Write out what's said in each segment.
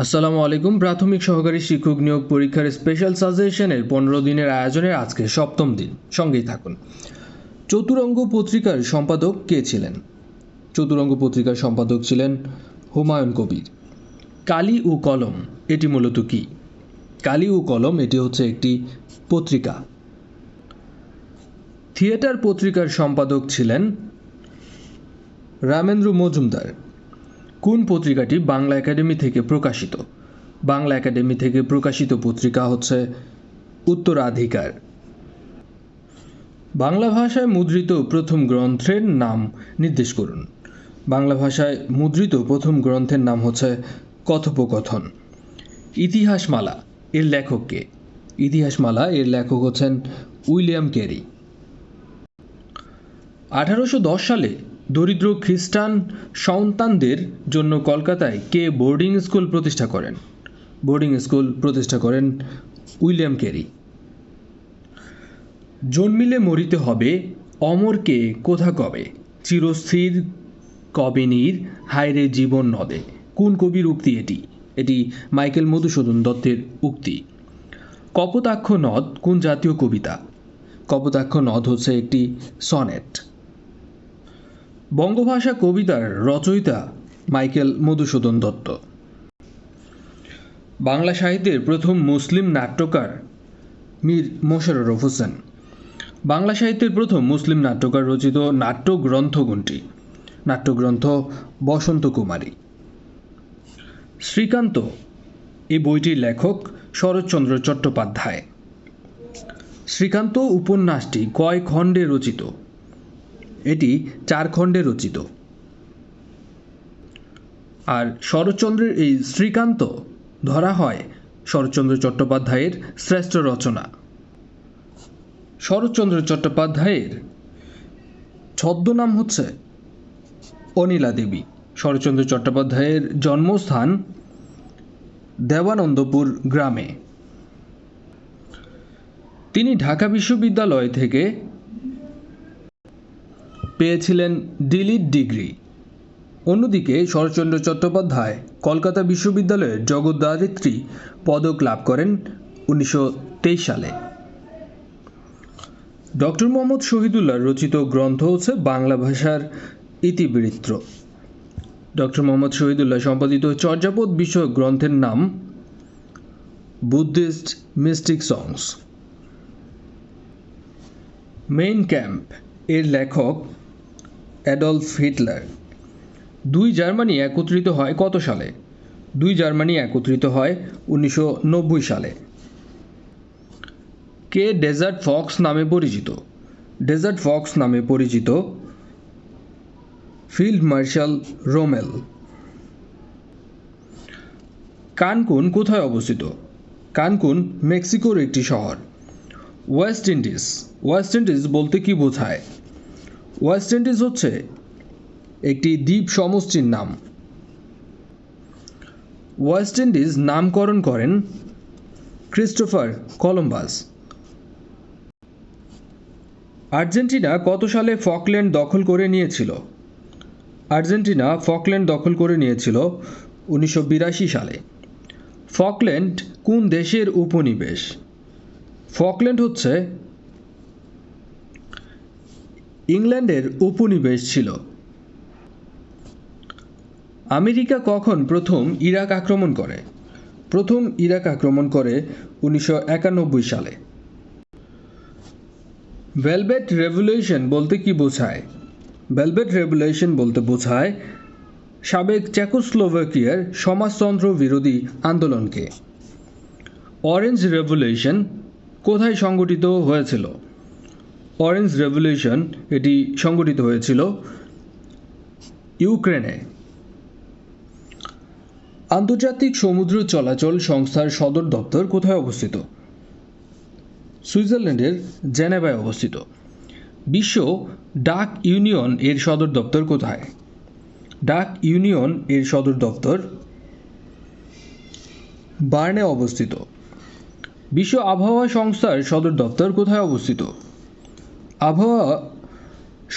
আসসালামু আলাইকুম। প্রাথমিক সহকারী শিক্ষক নিয়োগ পরীক্ষার স্পেশাল সাজেশনের 15 দিনের আয়োজনের আজকে সপ্তম দিন। সঙ্গেই থাকুন। চতুরঙ্গ পত্রিকার সম্পাদক কে ছিলেন? চতুরঙ্গ পত্রিকার সম্পাদক ছিলেন হুমায়ুন কবির। কালি ও কলম এটি মূলত কি? কালি ও কলম এটি হচ্ছে একটি পত্রিকা। থিয়েটার পত্রিকার সম্পাদক ছিলেন রামেন্দ্র মজুমদার। কোন পত্রিকাটি বাংলা একাডেমি থেকে প্রকাশিত? বাংলা একাডেমি থেকে প্রকাশিত পত্রিকা হচ্ছে উত্তরাধিকার। বাংলা ভাষায় মুদ্রিত প্রথম গ্রন্থের নাম নির্দেশ করুন। বাংলা ভাষায় মুদ্রিত প্রথম গ্রন্থের নাম হচ্ছে কথোপকথন। ইতিহাসমালা এর লেখক কে? ইতিহাসমালা এর লেখক হচ্ছেন উইলিয়াম ক্যারি। 1810 সালে দরিদ্র খ্রিস্টান সন্তানদের জন্য কলকাতায় কে বোর্ডিং স্কুল প্রতিষ্ঠা করেন? বোর্ডিং স্কুল প্রতিষ্ঠা করেন উইলিয়াম ক্যারি। জন্মিলে মরিতে হবে, অমরকে কোথা কবে, চিরস্থির কবে নীর, হায়রে জীবন নদে। কোন কবির উক্তি এটি? এটি মাইকেল মধুসূদন দত্তের উক্তি। কপোতাক্ষ নদ কোন জাতীয় কবিতা? কপোতাক্ষ নদ হচ্ছে একটি সনেট। বঙ্গভাষা কবিতার রচয়িতা মাইকেল মধুসূদন দত্ত। বাংলা সাহিত্যের প্রথম মুসলিম নাট্যকার মীর মোশাররফ হোসেন। বাংলা সাহিত্যের প্রথম মুসলিম নাট্যকার রচিত নাট্যগ্রন্থ কোনটি? নাট্যগ্রন্থ বসন্ত কুমারী। শ্রীকান্ত এই বইটির লেখক শরৎচন্দ্র চট্টোপাধ্যায়। শ্রীকান্ত উপন্যাসটি কয় খণ্ডে রচিত? এটি 4 খণ্ডে রচিত। আর শরৎচন্দ্রের এই শ্রীকান্ত ধরা হয় শরৎচন্দ্র চট্টোপাধ্যায়ের শ্রেষ্ঠ রচনা। শরৎচন্দ্র চট্টোপাধ্যায়ের ছদ্মনাম হচ্ছে অনিলা দেবী। শরৎচন্দ্র চট্টোপাধ্যায়ের জন্মস্থান দেবানন্দপুর গ্রামে। তিনি ঢাকা বিশ্ববিদ্যালয় থেকে পেয়েছিলেন ডিলিট ডিগ্রি। অন্যদিকে শরৎচন্দ্র চট্টোপাধ্যায় কলকাতা বিশ্ববিদ্যালয়ের জগদ্ধাত্রী পদক লাভ করেন 1923 সালে। ডক্টর মোহাম্মদ শহীদুল্লাহ রচিত গ্রন্থ হচ্ছে বাংলা ভাষার ইতিবৃত্ত। ডক্টর মোহাম্মদ শহীদুল্লাহ সম্পাদিত চর্যাপদ বিষয়ক গ্রন্থের নাম বুদ্ধিস্ট মিস্টিক সংস। মেইন ক্যাম্প এর লেখক অ্যাডলফ হিটলার। 2 জার্মানি একত্রিত হয় কত সালে? 2 জার্মানি একত্রিত হয় 1990 সালে। কে ডেজার্ট ফক্স নামে পরিচিত? ডেজার্ট ফক্স নামে পরিচিত ফিল্ড মার্শাল রোমেল। কানকুন কোথায় অবস্থিত? কানকুন মেক্সিকোর একটি শহর। West Indies. ওয়েস্ট ইন্ডিজ বলতে কি বোঝায়? ওয়েস্ট ইন্ডিজ হচ্ছে একটি দ্বীপ সমষ্টির নাম। ওয়েস্ট ইন্ডিজ নামকরণ করেন ক্রিস্টোফার কলম্বাস। আর্জেন্টিনা কত সালে ফকল্যান্ড দখল করে নিয়েছিল? আর্জেন্টিনা ফকল্যান্ড দখল করে নিয়েছিল 1982 সালে। ফকল্যান্ড কোন দেশের উপনিবেশ? ফকল্যান্ড হচ্ছে ইংল্যান্ডের উপনিবেশ ছিল। আমেরিকা কখন প্রথম ইরাক আক্রমণ করে? প্রথম ইরাক আক্রমণ করে 1991 সালে। ভেলভেট রেভলিউশন বলতে কি বোঝায়? ভেলভেট রেভলিউশন বলতে বোঝায় সাবেক চেকোস্লোভাকিয়ার সমাজতন্ত্র বিরোধী আন্দোলনকে। অরেঞ্জ রেভলিউশন কোথায় সংগঠিত হয়েছিল? অরেঞ্জ রেভলিউশন এটি সংগঠিত হয়েছিল ইউক্রেনে। আন্তর্জাতিক সমুদ্র চলাচল সংস্থার সদর দপ্তর কোথায় অবস্থিত? সুইজারল্যান্ডের জেনেভায় অবস্থিত। বিশ্ব ডাক ইউনিয়ন এর সদর দপ্তর কোথায়? ডাক ইউনিয়ন এর সদর দপ্তর বার্নে অবস্থিত। বিশ্ব আবহাওয়া সংস্থার সদর দপ্তর কোথায় অবস্থিত? আবহাওয়া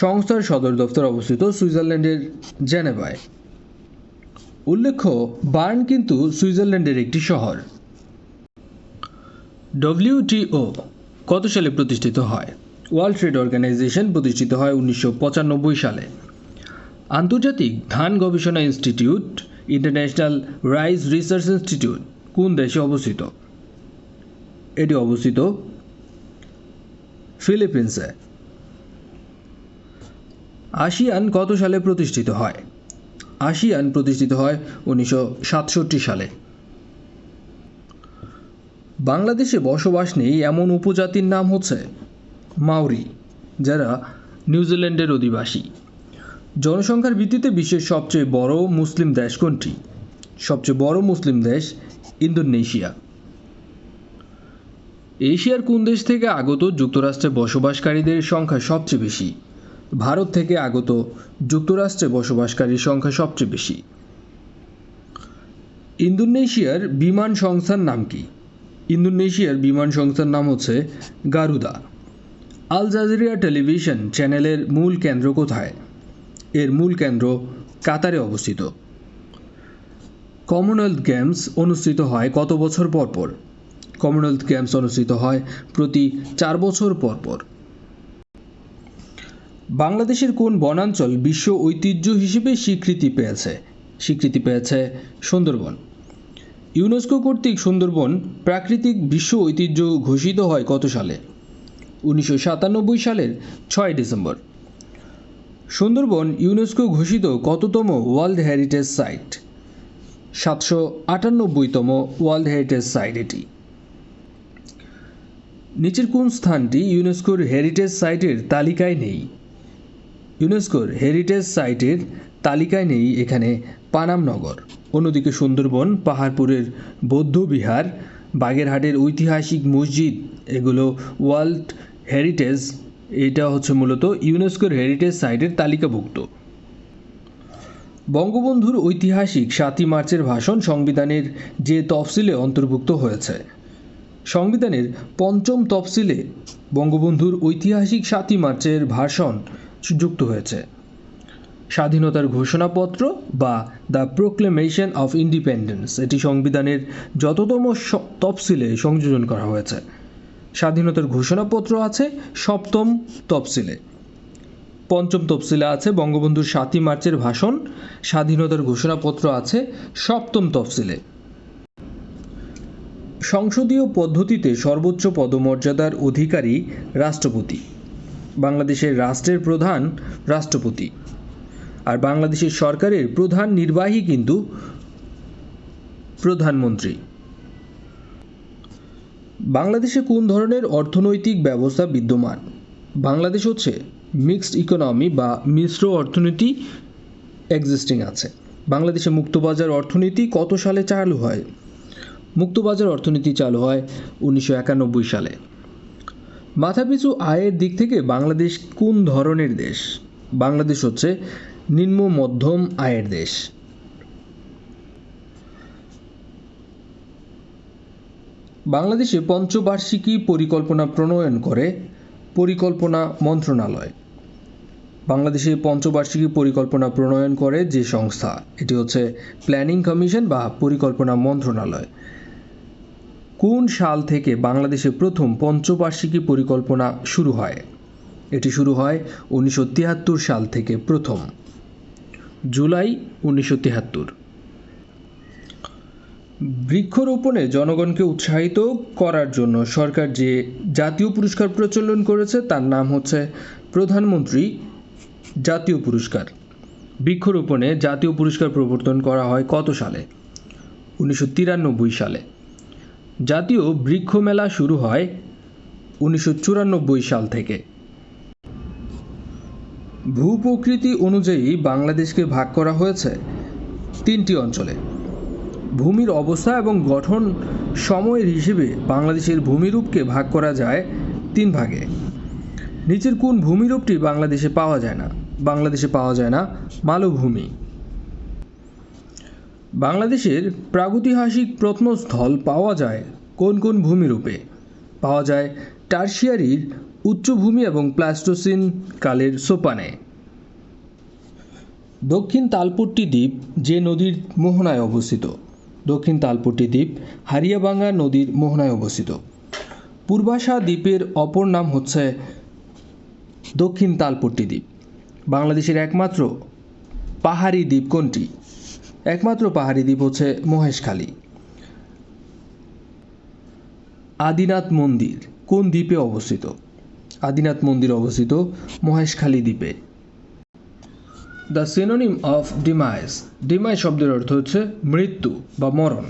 সংস্থার সদর দপ্তর অবস্থিত সুইজারল্যান্ডের জেনেভায়। উল্লেখ্য, বার্ন কিন্তু সুইজারল্যান্ডের একটি শহর। ডব্লিউটিও কত সালে প্রতিষ্ঠিত হয়? ওয়ার্ল্ড ট্রেড অর্গানাইজেশন প্রতিষ্ঠিত হয় 1995 সালে। আন্তর্জাতিক ধান গবেষণা institute, international rice research institute কোন দেশে অবস্থিত? এটি অবস্থিত ফিলিপিন্সে। আসিয়ান কত সালে প্রতিষ্ঠিত হয়? আসিয়ান প্রতিষ্ঠিত হয় 1967 সালে। বাংলাদেশে বসবাস নেই এমন উপজাতির নাম হচ্ছে মাওরি, যারা নিউজিল্যান্ডের অধিবাসী। জনসংখ্যার ভিত্তিতে বিশ্বের সবচেয়ে বড় মুসলিম দেশ কোনটি? সবচেয়ে বড় মুসলিম দেশ ইন্দোনেশিয়া। এশিয়ার কোন দেশ থেকে আগত যুক্তরাষ্ট্রে বসবাসকারীদের সংখ্যা সবচেয়ে বেশি? ভারত থেকে আগত যুক্তরাষ্ট্রে বসবাসকারীর সংখ্যা সবচেয়ে বেশি। ইন্দোনেশিয়ার বিমান সংস্থার নাম কি? ইন্দোনেশিয়ার বিমান সংস্থার নাম হচ্ছে গারুদা। আল জাজিরা টেলিভিশন চ্যানেলের মূল কেন্দ্র কোথায়? এর মূল কেন্দ্র কাতারে অবস্থিত। কমনওয়েলথ গেমস অনুষ্ঠিত হয় কত বছর পর পর? কমনওয়েলথ গেমস অনুষ্ঠিত হয় প্রতি 4 বছর পর পর। বাংলাদেশের কোন বনাঞ্চল বিশ্ব ঐতিহ্য হিসেবে স্বীকৃতি পেয়েছে সুন্দরবন। ইউনেস্কো কর্তৃক সুন্দরবন প্রাকৃতিক বিশ্ব ঐতিহ্য ঘোষিত হয় কত সালে? 1997 সালের 6 ডিসেম্বর। সুন্দরবন ইউনেস্কো ঘোষিত কততম ওয়ার্ল্ড হেরিটেজ সাইট? 798তম ওয়ার্ল্ড হেরিটেজ সাইট এটি। নিচের কোন স্থানটি ইউনেস্কোর হেরিটেজ সাইটের তালিকায় নেই? ইউনেস্কোর হেরিটেজ সাইটের তালিকায় নেই এখানে পানাম নগর, অন্যদিকে সুন্দরবন, পাহাড়পুরের বৌদ্ধবিহার, বাগেরহাটের ঐতিহাসিক মসজিদ এগুলো ওয়ার্ল্ড হেরিটেজ, এটা হচ্ছে মূলত ইউনেস্কোর হেরিটেজ সাইটের তালিকাভুক্ত। বঙ্গবন্ধুর ঐতিহাসিক 7ই মার্চের ভাষণ সংবিধানের যে তফসিলে অন্তর্ভুক্ত হয়েছে? সংবিধানের 5ম তফসিলে বঙ্গবন্ধুর ঐতিহাসিক 7ই মার্চের ভাষণ যুক্ত হয়েছে। স্বাধীনতার ঘোষণাপত্র বা দ্য প্রোক্লেমেশন অফ ইন্ডিপেন্ডেন্স এটি সংবিধানের যততম তফসিলে সংযোজন করা হয়েছে। স্বাধীনতার ঘোষণাপত্র আছে 7ম তফসিলে। 5ম তফসিলে আছে বঙ্গবন্ধুর 7ই মার্চের ভাষণ। স্বাধীনতার ঘোষণাপত্র আছে 7ম তফসিলে। সংসদীয় পদ্ধতিতে সর্বোচ্চ পদমর্যাদার অধিকারী রাষ্ট্রপতি। বাংলাদেশের রাষ্ট্রের প্রধান রাষ্ট্রপতি, আর বাংলাদেশের সরকারের প্রধান নির্বাহী কিন্তু প্রধানমন্ত্রী। বাংলাদেশে কোন ধরনের অর্থনৈতিক ব্যবস্থা বিদ্যমান? বাংলাদেশ হচ্ছে মিক্সড ইকোনমি বা মিশ্র অর্থনীতি এক্সিস্টিং আছে। বাংলাদেশে মুক্তবাজার অর্থনীতি কত সালে চালু হয়? মুক্তবাজার অর্থনীতি চালু হয় 1991 সালে। মাথাপিছু আয়ের দিক থেকে বাংলাদেশ কোন ধরনের দেশ? বাংলাদেশ হচ্ছে নিম্ন মধ্যম আয়ের দেশ। বাংলাদেশে পঞ্চবার্ষিকী পরিকল্পনা প্রণয়ন করে পরিকল্পনা মন্ত্রণালয়। বাংলাদেশে পঞ্চবার্ষিকী পরিকল্পনা প্রণয়ন করে যে সংস্থা, এটি হচ্ছে প্ল্যানিং কমিশন বা পরিকল্পনা মন্ত্রণালয়। কোন সাল থেকে বাংলাদেশে প্রথম পঞ্চবার্ষিকী পরিকল্পনা শুরু হয়? এটি শুরু হয় 1973 সাল থেকে, প্রথম জুলাই 1973। বৃক্ষরোপণে জনগণকে উৎসাহিত করার জন্য সরকার যে জাতীয় পুরস্কার প্রচলন করেছে তার নাম হচ্ছে প্রধানমন্ত্রী জাতীয় পুরস্কার। বৃক্ষরোপণে জাতীয় পুরস্কার প্রবর্তন করা হয় কত সালে? 1993 সালে। জাতীয় বৃক্ষ মেলা শুরু হয় 1994 সাল থেকে। ভূপ্রকৃতি অনুযায়ী বাংলাদেশকে ভাগ করা হয়েছে 3টি অঞ্চলে। ভূমির অবস্থা এবং গঠন সময়ের হিসেবে বাংলাদেশের ভূমিরূপকে ভাগ করা যায় 3 ভাগে। নিচের কোন ভূমিরূপটি বাংলাদেশে পাওয়া যায় না? বাংলাদেশে পাওয়া যায় না মালভূমি। বাংলাদেশের প্রাগৈতিহাসিক প্রত্নস্থল পাওয়া যায় কোন কোন ভূমিরূপে? পাওয়া যায় টারশিয়ারির উচ্চভূমি এবং প্লাস্টোসিন কালের সোপানে। দক্ষিণ তালপট্টি দ্বীপ যে নদীর মোহনায় অবস্থিত। দক্ষিণ তালপট্টি দ্বীপ হারিয়াবাঙ্গা নদীর মোহনায় অবস্থিত। পূর্বাশা দ্বীপের অপর নাম হচ্ছে দক্ষিণ তালপট্টি দ্বীপ। বাংলাদেশের একমাত্র পাহাড়ি দ্বীপ কোনটি? একমাত্র পাহাড়ি দ্বীপ হচ্ছে মহেশখালী। আদিনাথ মন্দির কোন দ্বীপে অবস্থিত? আদিনাথ মন্দির অবস্থিত মহেশখালী দ্বীপে। The synonym of demise, demise শব্দের অর্থ হচ্ছে মৃত্যু বা মরণ,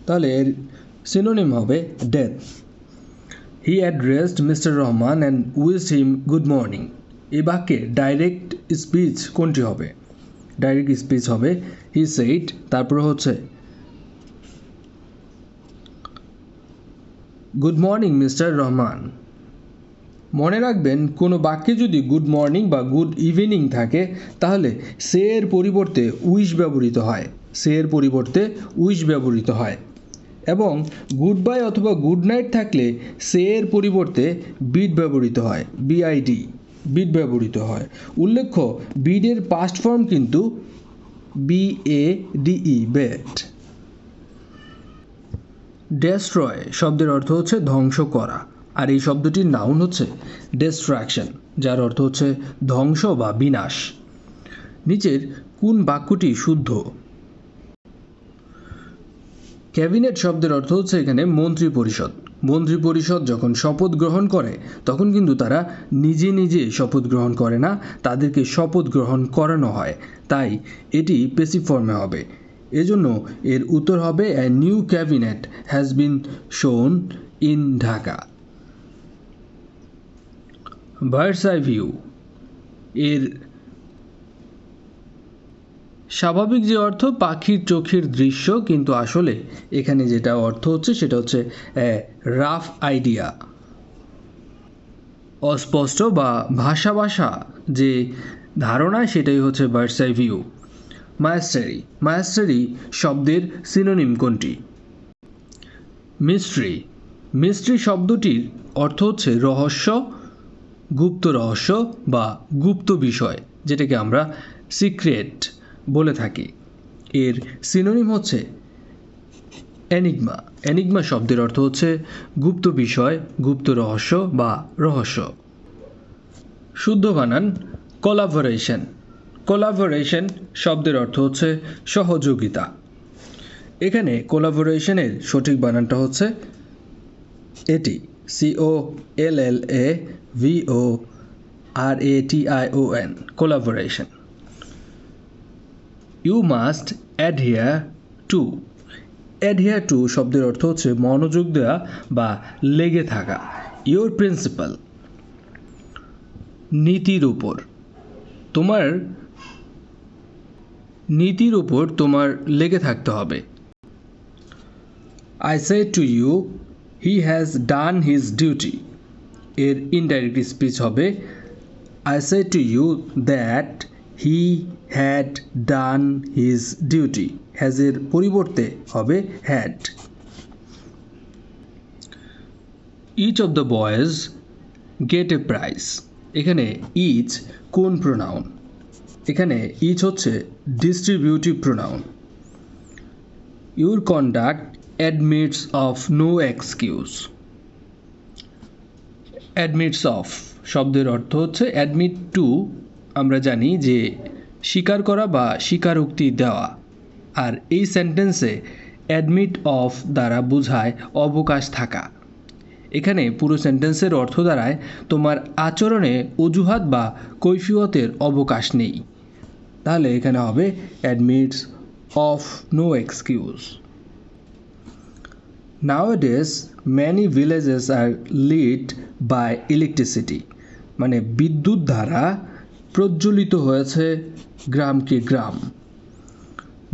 তাহলে এর সিনোনিম হবে death. He addressed mister Rahman and wished him good morning. এই বাক্যে ডাইরেক্ট স্পিচ কোনটি হবে? ডাইরেক্ট স্পিচ হবে হি সেইড, তারপর হচ্ছে গুড মর্নিং মিস্টার রহমান। মনে রাখবেন, কোনো বাক্যে যদি গুড মর্নিং বা গুড ইভিনিং থাকে তাহলে সে এর পরিবর্তে উইশ ব্যবহৃত হয়, সে এর পরিবর্তে উইশ ব্যবহৃত হয়। এবং গুড বাই অথবা গুড নাইট থাকলে সে এর পরিবর্তে বিড ব্যবহৃত হয়, বিআইডি, বিড ব্যবহৃত হয়। উল্লেখ্য, বিডের পাস্ট ফর্ম কিন্তু বিএডিই, বেড। ডেস্ট্রয় শব্দের অর্থ হচ্ছে ধ্বংস করা, আর এই শব্দটির নাউন হচ্ছে ডিস্ট্রাকশন, যার অর্থ হচ্ছে ধ্বংস বা বিনাশ। নিচের কোন বাক্যটি শুদ্ধ? ক্যাবিনেট শব্দের অর্থ হচ্ছে এখানে মন্ত্রী পরিষদ। মন্ত্রী পরিষদ যখন শপথ গ্রহণ করে তখন কিন্তু তারা নিজে নিজে শপথ গ্রহণ করে না, তাদেরকে শপথ গ্রহণ করানো হয়, তাই এটি প্যাসিভ ফর্মে হবে। এজন্য এর উত্তর হবে a new cabinet has been শোন in Dhaka. Birds eye view এর স্বাভাবিক যে অর্থ পাখির চোখের দৃশ্য, কিন্তু আসলে এখানে যেটা অর্থ হচ্ছে সেটা হচ্ছে রাফ আইডিয়া। অস্পষ্ট বা ভাষা ভাষা যে ধারণা সেটাই হচ্ছে বার্ডস আই ভিউ। মায়াস্টারি, মায়াস্টারি শব্দের সিনোনিম কোনটি? মিস্ট্রি, মিস্ট্রি শব্দটির অর্থ হচ্ছে রহস্য, গুপ্ত রহস্য বা গুপ্ত বিষয়, যেটাকে আমরা সিক্রেট বলে থাকি। এর সিনোনিম হচ্ছে এনিগমা। এনিগমা শব্দের অর্থ হচ্ছে গুপ্ত বিষয়, গুপ্ত রহস্য বা রহস্য। শুদ্ধ বানান কোলাবোরেশন। কোলাবোরেশন শব্দের অর্থ হচ্ছে সহযোগিতা। এখানে কোলাবোরেশনের সঠিক বানানটা হচ্ছে এটি COLLAVORATION, collaboration. You must adhere to. Adhere to শব্দের অর্থ হচ্ছে মনোযোগ দেওয়া বা লেগে থাকা। ইউর প্রিন্সিপাল, নীতির উপর, তোমার নীতির উপর তোমার লেগে থাকতে হবে। I say to you, he has done his duty. এর ইনডাইরেক্ট স্পিচ হবে I say to you that he had done his duty. has এর পরিবর্তে হবে had. Each of the boys get a prize. এখানে each কোন pronoun? এখানে each হচ্ছে distributive pronoun. Your conduct admits of no excuse. admits of শব্দের অর্থ হচ্ছে admit to, আমরা জানি যে স্বীকার করা বা স্বীকারোক্তি দেওয়া, আর এই সেন্টেন্সে admit of দ্বারা বোঝায় অবকাশ থাকা। এখানে পুরো সেন্টেন্সের অর্থ দাঁড়ায় তোমার আচরণে অজুহাত বা কৈফিয়তের অবকাশ নেই, তাহলে এখানে হবে admits of no excuse. Nowadays many villages are lit by electricity. মানে বিদ্যুৎ দ্বারা প্রজ্বলিত হয়েছে গ্রামকে গ্রাম।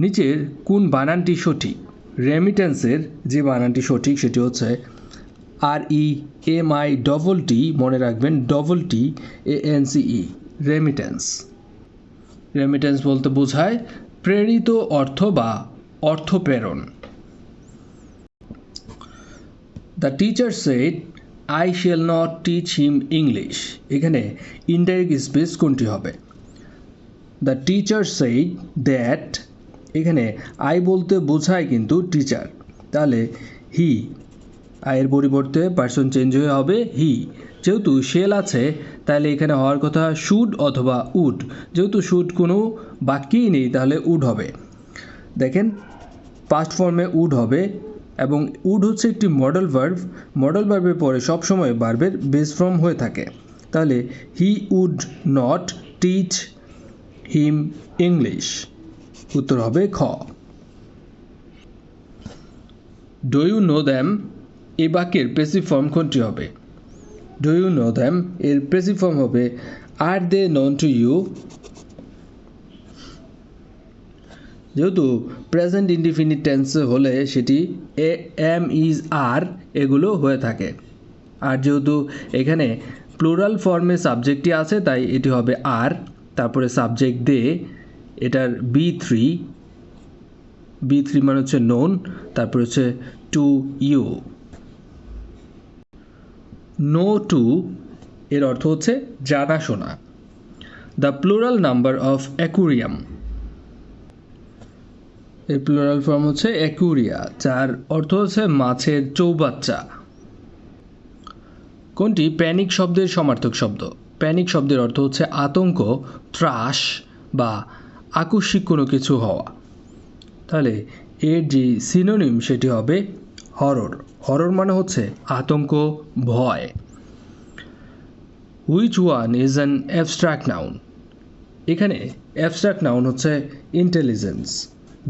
নিচের কোন বানানটি সঠিক? রেমিটেন্সের যে বানানটি সঠিক সেটি হচ্ছে REMITT, মনে রাখবেন TTANCE, রেমিটেন্স। রেমিটেন্স বলতে বোঝায় প্রেরিত অর্থ বা অর্থ প্রেরণ। The teacher said, I shall not teach him English. এখানে ইনডাইরেক্ট স্পিচ কোনটি হবে? দ্য টিচার সেইড দ্যাট, এখানে আই বলতে বোঝায় কিন্তু টিচার, তাহলে হি, আয়ের পরিবর্তে পার্সন চেঞ্জ হয়ে হবে হি। যেহেতু শেল আছে তাহলে এখানে হওয়ার কথা শুড অথবা উড, যেহেতু শুড কোনো বাক্যেই নেই তাহলে উড হবে। দেখেন পাস্ট ফর্মে উড হবে, এবং উড হচ্ছে একটি মডেল ভার্ব, মডেল ভার্বের পরে সবসময় ভার্বের বেস ফর্ম হয়ে থাকে। তাহলে he would not teach him English, উত্তর হবে খ। ডু ইউ নো দ্যাম, এই বাক্যের প্যাসিভ ফর্ম কোনটি হবে? ডু ইউ নো দ্যাম এর প্যাসিভ ফর্ম হবে আর দে নোন টু ইউ। যেহেতু প্রেজেন্ট ইনডিফিনিট টেন্স হলে সেটি এম, ইজ, আর এগুলো হয়ে থাকে, আর যেহেতু এখানে প্লুরাল ফর্মে সাবজেক্টটি আছে তাই এটি হবে আর, তারপরে সাবজেক্ট দে, এটার বি থ্রি মানে হচ্ছে নোন, তারপরে হচ্ছে টু ইউ। নো টু এর অর্থ হচ্ছে জানাশোনা। The plural number of aquarium, এর প্লুরাল ফর্ম হচ্ছে অ্যাকুরিয়া, যার অর্থ হচ্ছে মাছের চৌবাচ্চা। কোনটি প্যানিক শব্দের সমার্থক শব্দ? প্যানিক শব্দের অর্থ হচ্ছে আতঙ্ক, ত্রাস বা আকস্মিক কোনো কিছু হওয়া। তাহলে এর যে সিনোনিম সেটি হবে হরর। হরর মানে হচ্ছে আতঙ্ক, ভয়। Which one is an abstract noun? এখানে অ্যাবস্ট্রাক্ট নাউন হচ্ছে ইন্টেলিজেন্স,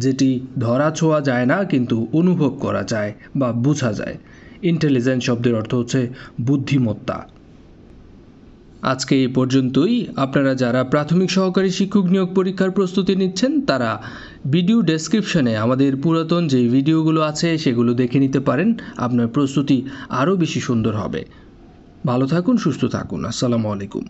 যেটি ধরা ছোঁয়া যায় না কিন্তু অনুভব করা যায় বা বোঝা যায়। ইন্টেলিজেন্স শব্দের অর্থ হচ্ছে বুদ্ধিমত্তা। আজকে এই পর্যন্তই। আপনারা যারা প্রাথমিক সহকারী শিক্ষক নিয়োগ পরীক্ষার প্রস্তুতি নিচ্ছেন তারা ভিডিও ডেসক্রিপশনে আমাদের পুরাতন যে ভিডিওগুলো আছে সেগুলো দেখে নিতে পারেন, আপনার প্রস্তুতি আরও বেশি সুন্দর হবে। ভালো থাকুন, সুস্থ থাকুন। আসসালামু আলাইকুম।